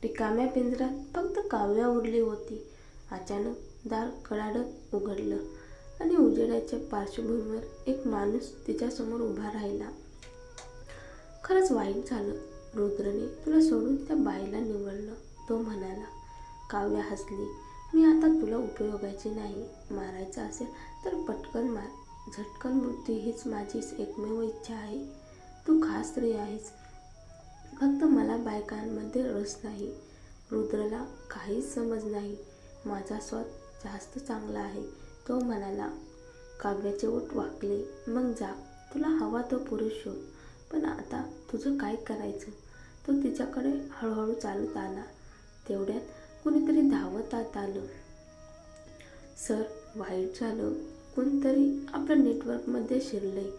रिकाम्या पिंजऱ्यात फक्त काव्य उरली होती. अचानक दार कडाडत उघडलं आणि उजेडाच्या पार्श्वभूमीवर एक माणूस तिच्यासमोर उभा राहिला. खरंच वाईट झालं. रुद्रने तुला सोडून त्या बाईला निवडलं, तो म्हणाला. काव्या हसली. मी आता तुला उपयोगाची नाही. मारायचं असेल तर पटकन मार. झटकन मृत्यू हीच माझी एकमेव इच्छा आहे. तू खास स्त्री आहेस. फक्त मला बायकांमध्ये रस नाही. रुद्रला काहीच समज नाही. माझा स्वाद जास्त चांगला आहे, तो म्हणाला. काव्याचे ओठ वाकले. मग जा, तुला हवा तो पुरुष शोध. पण आता तुझं काय करायचं? तो तिच्याकडे हळूहळू चालत आला. तेवढ्यात कुणीतरी धावत आत आलं. सर, वाईट झालं. कोणतरी आपल्या नेटवर्कमध्ये शिरलंय.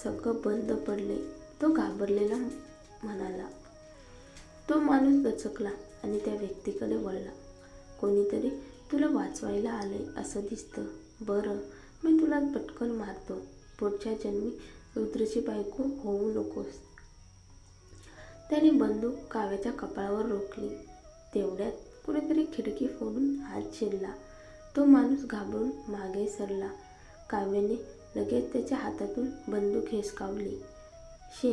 सगळं बंद पडले, तो घाबरलेला म्हणाला. तो माणूस दचकला आणि त्या व्यक्तीकडे वळला. कोणीतरी तुला वाचवायला आलंय असं दिसतं. बरं, मी तुला पटकन मारतो. पुढच्या जन्मी रुद्रची बायको होऊ नकोस. त्याने बंदूक काव्याच्या कपाळावर रोखली. तेवढ्यात कुणीतरी खिडकी फोडून आत शिरला. तो माणूस घाबरून मागे सरला. काव्याने लगेच त्याच्या हातातून बंदूक हिसकावली. शे,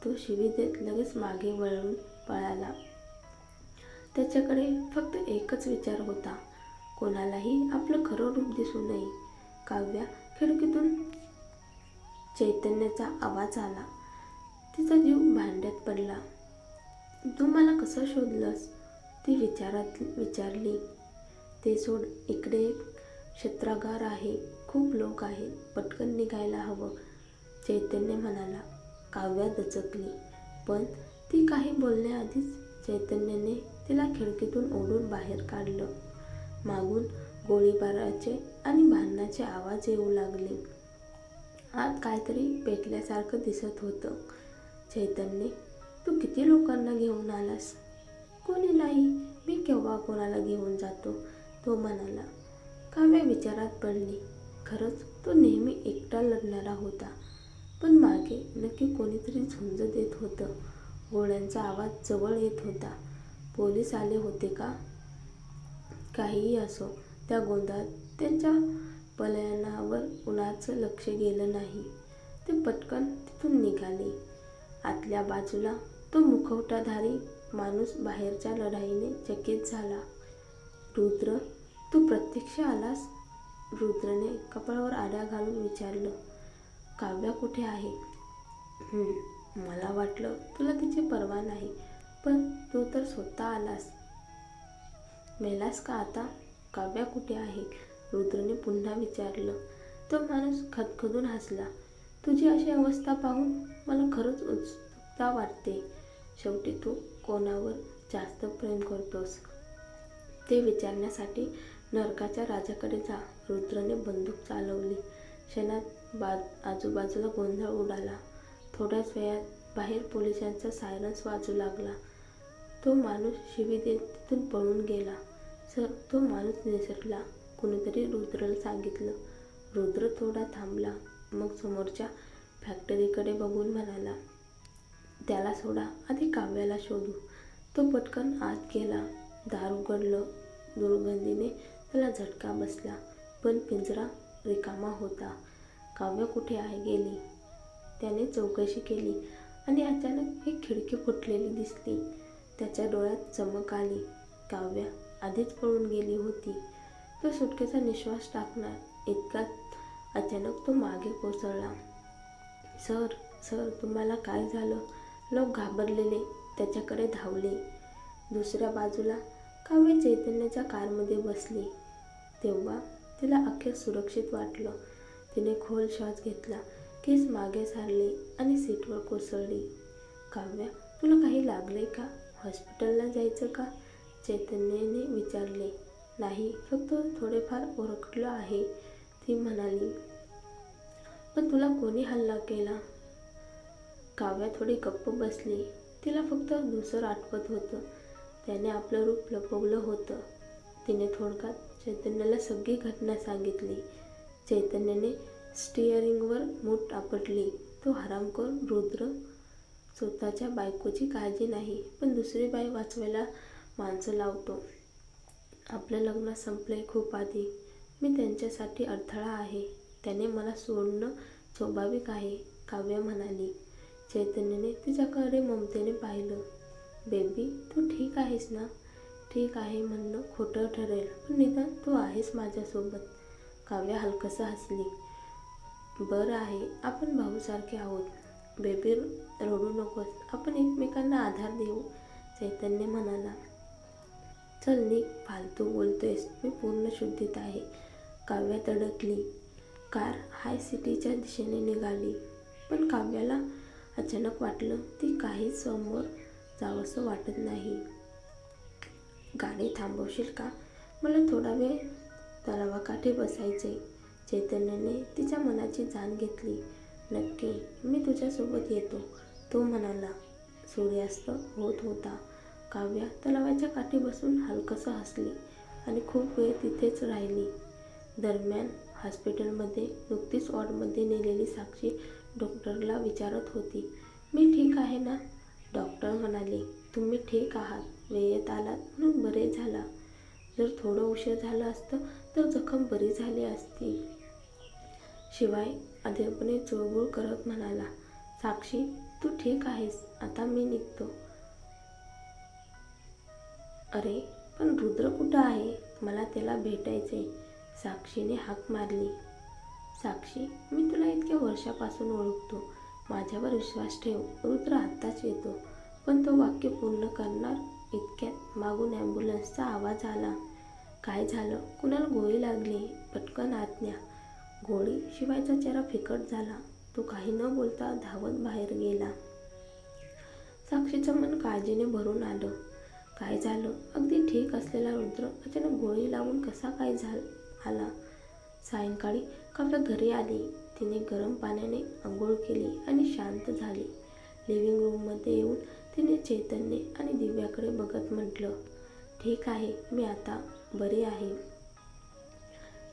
तो शिवी देत लगेच मागे वळून पळाला. त्याच्याकडे फक्त एकच विचार होता, कोणालाही आपलं खरं रूप दिसू नये. काव्या खिडकीतून चैतन्याचा आवाज आला. तिचा जीव भांड्यात पडला. तू मला कसं शोधलंस? ती विचारली. ते सोड, इकडे एक छत्रागार आहे. खूप लोक आहेत. पटकन निघायला हवं, चैतन्य म्हणाला. काव्या दचकली. पण ती काही बोलण्याआधीच चैतन्याने तिला खिडकीतून ओढून बाहेर काढलं. मागून गोळीबाराचे आणि भांडणाचे आवाज येऊ लागले. आत काहीतरी पेटल्यासारखं दिसत होतं. चैतन्य, तू किती लोकांना घेऊन आलास? कोणी नाही. मी केव्हा कोणाला घेऊन जातो, तो म्हणाला. काव्या विचारात पडली. खरंच तो नेहमी एकटा लढणारा होता. पण मागे नक्की कोणीतरी झुंज देत होतं. गोळ्यांचा आवाज जवळ येत होता. पोलीस आले होते का? काहीही असो, त्या गोंधळात त्यांच्या पलायनावर कुणाचं लक्ष गेलं नाही. ते पटकन तिथून निघाले. आतल्या बाजूला तो मुखवटाधारी माणूस बाहेरच्या लढाईने चकित झाला. रुद्र, तू प्रत्यक्ष आलास? रुद्रने कपाळावर आड्या घालून विचारलं. काव्या कुठे आहे? मला वाटलं तुला तिची पर्वा नाही, पण तू तर स्वतः आलास. मेलास का आता? काव्या कुठे आहे? रुद्रने पुन्हा विचारलं. तो माणूस खदखदून हसला. तुझी अशी अवस्था पाहून मला खरंच उत्सुकता वाटते. शेवटी तू कोणावर जास्त प्रेम करतोस ते विचारण्यासाठी नरकाच्या राजाकडे जा. रुद्रने बंदूक चालवली. क्षणात आजूबाजूला गोंधळ उडाला. थोड्याच वेळात बाहेर पोलिसांचा सायरन्स वाजू लागला. तो माणूस शिवी देत तिथून पळून गेला. सर, तो माणूस निसटला, कुणीतरी रुद्रला सांगितलं. रुद्र थोडा थांबला. मग समोरच्या फॅक्टरीकडे बघून म्हणाला. त्याला सोडा, आधी काव्याला शोधू. तो पटकन आत गेला. दार उघडलं. दुर्गंधीने त्याला झटका बसला. पण पिंजरा रिकामा होता. काव्या कुठे गेली? त्याने चौकशी केली आणि अचानक एक खिडकी फुटलेली दिसली. त्याच्या डोळ्यात चमक आली. काव्या आधीच पळून गेली होती. तो सुटकेचा निश्वास टाकणार इतक्यात अचानक तो मागे कोसळला. सर, सर, तुम्हाला काय झालं? लोक घाबरलेले त्याच्याकडे धावले. दुसऱ्या बाजूला काव्या चैतन्याच्या कारमध्ये बसली. तेव्हा तिला अखेर सुरक्षित वाटलं. तिने खोल श्वास घेतला. केस मागे सारले आणि सीटवर कोसळली. काव्या, तुला काही लागलंय का? हॉस्पिटलला जायचं का? चैतन्याने विचारले. नाही, फक्त थोडेफार ओरखलं आहे, ती म्हणाली. पण तुला कोणी हल्ला केला? काव्या थोडी गप्प बसली. तिला फक्त धूसर आठवत होतं. त्याने आपलं रूप लपवलं होतं. तिने थोडक्यात चैतन्याला सगळी घटना सांगितली. चैतन्याने स्टिअरिंगवर मूठ आपटली. तो हरामखोर रुद्र स्वतःच्या बायकोची काळजी नाही, पण दुसरी बाई वाचवायला माणसं लावतो. आपलं लग्न संपलंय खूप आधी. मी त्यांच्यासाठी अडथळा आहे. त्याने मला सोडणं स्वाभाविक आहे, काव्या म्हणाली. चैतन्याने तिच्याकडे ममतेने पाहिलं. बेबी, तू ठीक आहेस ना? ठीक आहे म्हणणं खोटं ठरेल, पण निदान तू आहेस माझ्यासोबत. काव्या हलकसं हसली. बरं आहे, आपण भाऊसारखे आहोत. बेबी, रडू नकोस, आपण एकमेकांना आधार देऊ, चैतन्य म्हणाला. चल निघ, फालतू बोलतोयस, मी पूर्ण शुद्धीत आहे. काव्या तडकली. कार हाय सिटीच्या दिशेने निघाली. पण काव्याला अचानक वाटलं ती काहीच समोर जावंसं वाटत नाही. गाडी थांबवशील का? मला थोडा वेळ तलावाकाठी बसायचे. चैतन्याने तिच्या मनाची जाण घेतली. नक्की, मी तुझ्यासोबत येतो, तो म्हणाला. सूर्यास्त होत होता. काव्या तलावाच्या काठी बसून हलकसं हसली आणि खूप वेळ तिथेच राहिली. दरम्यान हॉस्पिटलमध्ये नुकतीच वॉर्डमध्ये नेलेली साक्षी डॉक्टरला विचारत होती. मी ठीक आहे ना? डॉक्टर म्हणाले. तुम्ही ठीक आहात. वेळेत आलात म्हणून बरे झाला. जर थोडं उशीर झालं असतं तर जखम बरी झाली असती. शिवाय अधीरपणे चुळबुळ करत म्हणाला. साक्षी, तू ठीक आहेस? आता मी निघतो. अरे, पण रुद्र कुठं आहे? मला त्याला भेटायचे. साक्षीने हाक मारली. साक्षी, मी तुला इतक्या वर्षापासून ओळखतो. माझ्यावर विश्वास ठेव. रुद्र आत्ताच येतो. पण तो वाक्य पूर्ण करणार इतक्यात मागून ॲम्ब्युलन्सचा आवाज आला. काय झालं? कुणाला गोळी लागली? पटकन आत न्या. गोळी? शिवायचा चेहरा फिकट झाला. तो काही न बोलता धावत बाहेर गेला. साक्षीचं मन काळजीने भरून आलं. काय झालं? अगदी ठीक असलेला रुद्र अचानक गोळी लागून कसा काय आला? सायंकाळी काव्या घरी आली. तिने गरम पाण्याने आंघोळ केली आणि शांत झाली. लिव्हिंग रूममध्ये येऊन तिने चैतन्य आणि दिव्याकडे बघत म्हटलं, ठीक आहे, मी आता बरी आहे.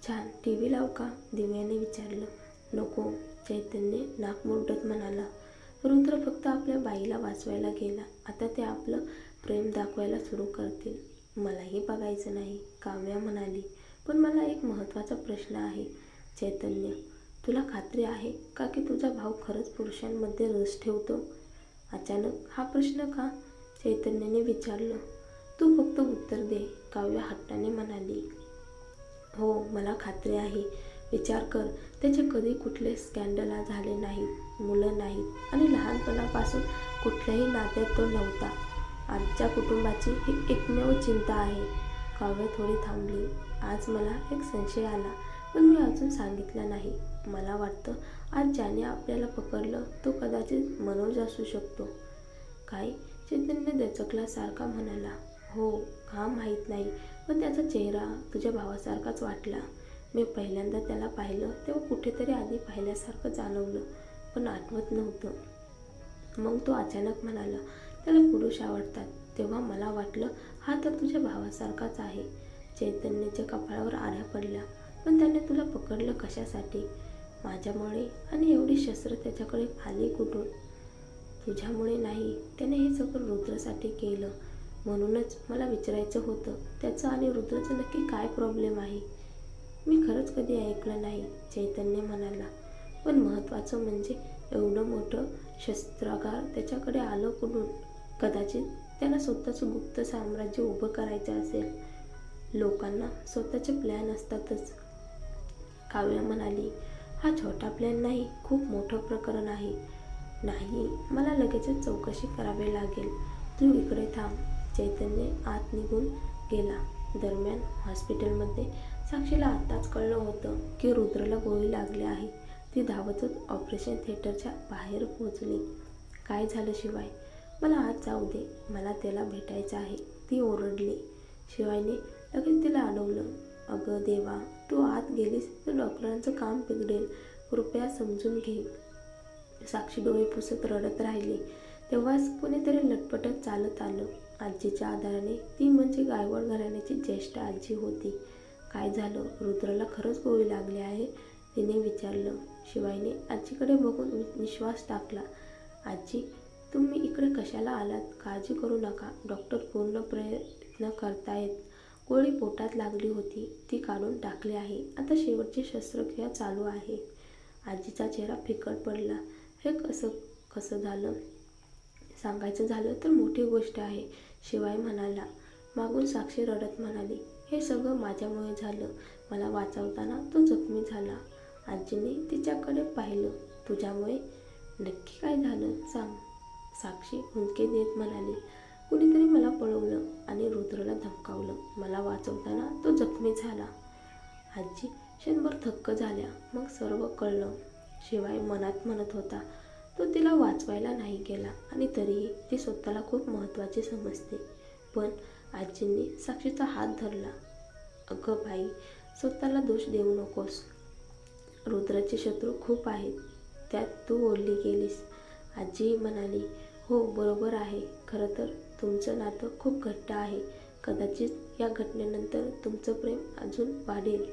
छान. टीव्ही लावू का? दिव्याने विचारलं. नको, चैतन्य नाक मुरडत म्हणाला. रुद्र फक्त आपल्या बाईला वाचवायला गेला. आता ते आपलं प्रेम दाखवायला सुरू करतील. मलाही बघायचं नाही, काव्या म्हणाली. पण मला एक महत्त्वाचा प्रश्न आहे. चैतन्य, तुला खात्री आहे का की तुझा भाऊ खरंच पुरुषांमध्ये रस ठेवतो? अचानक हा प्रश्न का? चैतन्याने विचारलं. तू फक्त उत्तर दे, काव्या हट्टाने म्हणाली. हो, मला खात्री आहे. विचार कर, त्याचे कधी कुठले स्कॅन्डल झाले नाहीत, मुलं नाहीत आणि लहानपणापासून कुठल्याही नात्यात तो नव्हता. आमच्या कुटुंबाची ही एकमेव चिंता आहे. काव्य थोडी थांबली. आज मला एक संशय आला, पण मी अजून सांगितला नाही. मला वाटतं आज ज्याने आपल्याला पकडलं तो कदाचित मनोज असू शकतो. काय? चैतन्य दचकल्यासारखा म्हणाला. हो, हा माहीत नाही, पण त्याचा चेहरा तुझ्या भावासारखाच वाटला. मी पहिल्यांदा त्याला पाहिलं तेव्हा कुठेतरी आधी पाहिल्यासारखं जाणवलं, पण आठवत नव्हतं. मग तो अचानक म्हणाला, त्याला पुरुष आवडतात. तेव्हा मला वाटलं हा तर तुझ्या भावासारखाच आहे. चैतन्याच्या कपाळावर आऱ्या पडल्या. पण त्याने तुला पकडलं कशासाठी? माझ्यामुळे? आणि एवढी शस्त्र त्याच्याकडे आली कुठून? तुझ्यामुळे नाही, त्याने हे सगळं रुद्रसाठी केलं. म्हणूनच मला विचारायचं होतं, त्याचं आणि रुद्रचं नक्की काय प्रॉब्लेम आहे? मी खरंच कधी ऐकलं नाही, चैतन्य म्हणाला. पण महत्त्वाचं म्हणजे एवढं मोठं शस्त्रागार त्याच्याकडे आलं कुठून? कदाचित त्याला स्वतःचं गुप्त साम्राज्य उभं करायचं असेल. लोकांना स्वतःचे प्लॅन असतातच, काव्या म्हणाली. हा छोटा प्लॅन नाही, खूप मोठं प्रकरण आहे. नाही, मला लगेचच चौकशी करावी लागेल. तू इकडे थांब. चैतन्य आत निघून गेला. दरम्यान हॉस्पिटलमध्ये साक्षीला आत्ताच कळलं होतं की रुद्रला गोळी लागली आहे. ती धावतच ऑपरेशन थिएटरच्या बाहेर पोहोचली. काय झालं शिवाय? मला आत जाऊ दे, मला त्याला भेटायचं आहे, ती ओरडली. शिवायने लगेच तिला अडवलं. अगं देवा, तू आत गेलीस तर डॉक्टरांचं काम बिघडेल, कृपया समजून घे. साक्षी डोळे पुसत रडत राहिली. तेव्हाच कोणीतरी लटपटत चालत आलं. आजीच्या आधाराने ती म्हणजे गायवळ घराण्याची ज्येष्ठ आजी होती. काय झालं? रुद्रला खरंच गोळी लागली आहे? तिने विचारलं. शिवायने आजीकडे बघून निश्वास टाकला. आजी, तुम्ही इकडे कशाला आलात? काळजी करू नका, डॉक्टर पूर्ण न करता येत. गोळी पोटात लागली होती, ती काढून टाकली आहे. आता शेवटची शस्त्रक्रिया चालू आहे. आजीचा चेहरा फिकट पडला. हे कसं झालं? सांगायचं झालं तर मोठी गोष्ट आहे, शिवाय म्हणाला. मागून साक्षी रडत म्हणाली, हे सगळं माझ्यामुळे झालं. मला वाचवताना तो जखमी झाला. आजीने तिच्याकडे पाहिलं. तुझ्यामुळे? नक्की काय झालं सांग? साक्षी हुंदके देत म्हणाली, कुणीतरी मला पळवलं आणि रुद्रला धमकावलं. मला वाचवताना तो जखमी झाला. आजी क्षणभर थक्क झाल्या. मग सर्व कळलं. शिवाय मनात म्हणत होता, तो तिला वाचवायला नाही गेला आणि तरीही ती स्वतःला खूप महत्त्वाची समजते. पण आजींनी साक्षीचा हात धरला. अगं बाई, स्वतःला दोष देऊ नकोस. रुद्राचे शत्रू खूप आहेत, त्यात तू ओढली गेलीस. आजी म्हणाली, हो बरोबर आहे. खरं तर तुमचं नातं खूप घट्ट आहे. कदाचित या घटनेनंतर तुमचं प्रेम अजून वाढेल.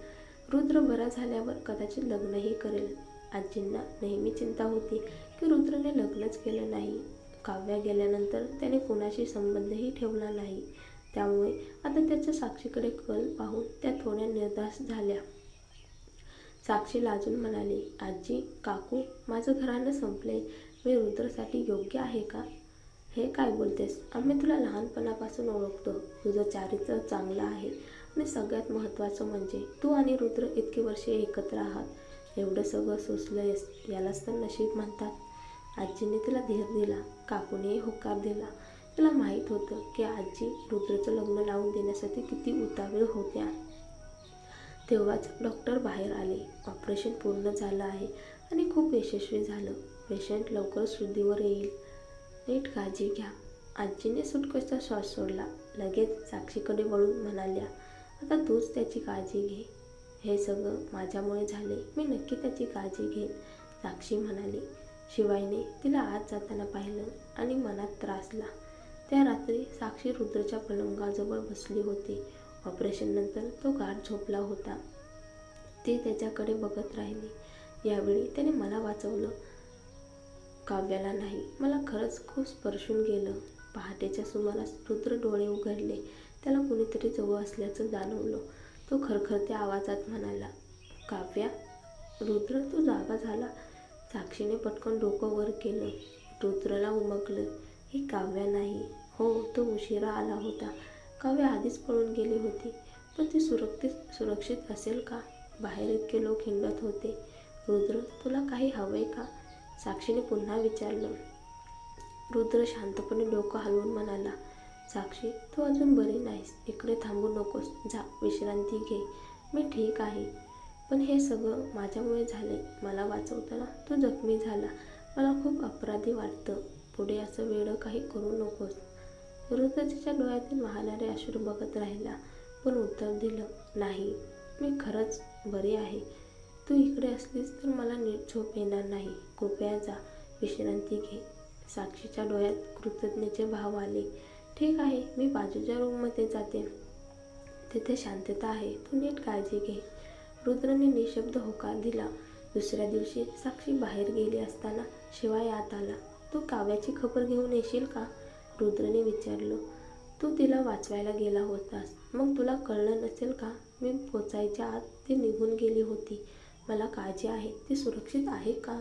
रुद्र बरा झाल्यावर कदाचित लग्नही करेल. आजींना नेहमी चिंता होती की रुद्रने लग्नच केलं नाही. काव्या गेल्यानंतर त्याने कुणाशी संबंधही ठेवला नाही. त्यामुळे आता त्याच्या साक्षीकडे कल पाहून त्या थोड्या निर्धास्त झाल्या. साक्षी लाजून म्हणाली, आजी, काकू, माझं घराणं संपलंय. मी रुद्रसाठी योग्य आहे का? हे काय बोलतेस? आम्ही तुला लहानपणापासून ओळखतो. तुझं चारित्र्य चांगलं आहे आणि सगळ्यात महत्त्वाचं म्हणजे तू आणि रुद्र इतकी वर्षे एकत्र आहात. एवढं सगळं सोसलंयस, यालाच तर नशीब म्हणतात. आजीने तिला धीर दिला. काकूनेही होकार दिला. तिला माहीत होतं की आजी रुद्रचं लग्न लावून देण्यासाठी किती उतावीळ होत्या. तेव्हाच डॉक्टर बाहेर आले. ऑपरेशन पूर्ण झालं आहे आणि खूप यशस्वी झालं. पेशंट लवकर शुद्धीवर येईल. नीट काळजी घ्या. आजीने सुटकेचा श्वास सोडला. लगेच साक्षीकडे वळून म्हणाल्या, आता तूच त्याची काळजी घे. हे सगळं माझ्यामुळे झाले. मी नक्की त्याची काळजी घेईन, साक्षी म्हणाली. शिवायने तिला आत जाताना पाहिलं आणि मनात त्रासला. त्या रात्री साक्षी रुद्रच्या पलंगाजवळ बसली होती. ऑपरेशननंतर तो गाढ झोपला होता. ती त्याच्याकडे बघत राहिली. यावेळी त्याने मला वाचवलं, काव्याला नाही. मला खरंच खूप स्पर्शून गेलं. पहाटेच्या सुमारास रुद्र डोळे उघडले. त्याला कुणीतरी जवळ असल्याचं जाणवलं. तो खरखरत्या आवाजात म्हणाला, काव्या. रुद्र, तू जागा झाला? साक्षीने पटकन डोकं वर केलं. रुद्रला उमगलं, ही काव्या नाही. हो, तो उशिरा आला होता. काव्या आधीच पळून गेली होती. पण ती सुरक्षित असेल का? बाहेर इतके लोक हिंडत होते. रुद्र, तुला काही हवंय का? साक्षीने पुन्हा विचारलं. रुद्र शांतपणे डोकं हलवून म्हणाला, साक्षी, तू अजून बरी नाहीस. इकडे थांबू नकोस. जा, विश्रांती घे. मी ठीक आहे. पण हे सगळं माझ्यामुळे झाले. मला वाचवताना तू जखमी झाला. मला खूप अपराधी वाटतं. पुढे असं वेडं काही करू नकोस. रुद्र तिच्या डोळ्यातून वाहणारे अश्रू बघत राहिला, पण उत्तर दिलं, नाही, मी खरंच बरी आहे. तू इकडे असलीस तर मला नीट झोप येणार नाही. कृपया जा, विश्रांती घे. साक्षीच्या डोळ्यात कृतज्ञतेचे भाव आले. ठीक आहे, मी बाजूच्या रूममध्ये जाते. तिथे शांतता आहे. तू नीट काळजी घे. रुद्रने निशब्द होकार दिला. दुसऱ्या दिवशी साक्षी बाहेर गेली असताना शिवाय आत आला. तू काव्याची खबर घेऊन येशील का? रुद्रने विचारलं. तू तिला वाचवायला गेला होतास. मग तुला कळलं नसेल का? मी पोचायच्या आत ती निघून गेली होती. मला काळजी आहे. ती सुरक्षित आहे का?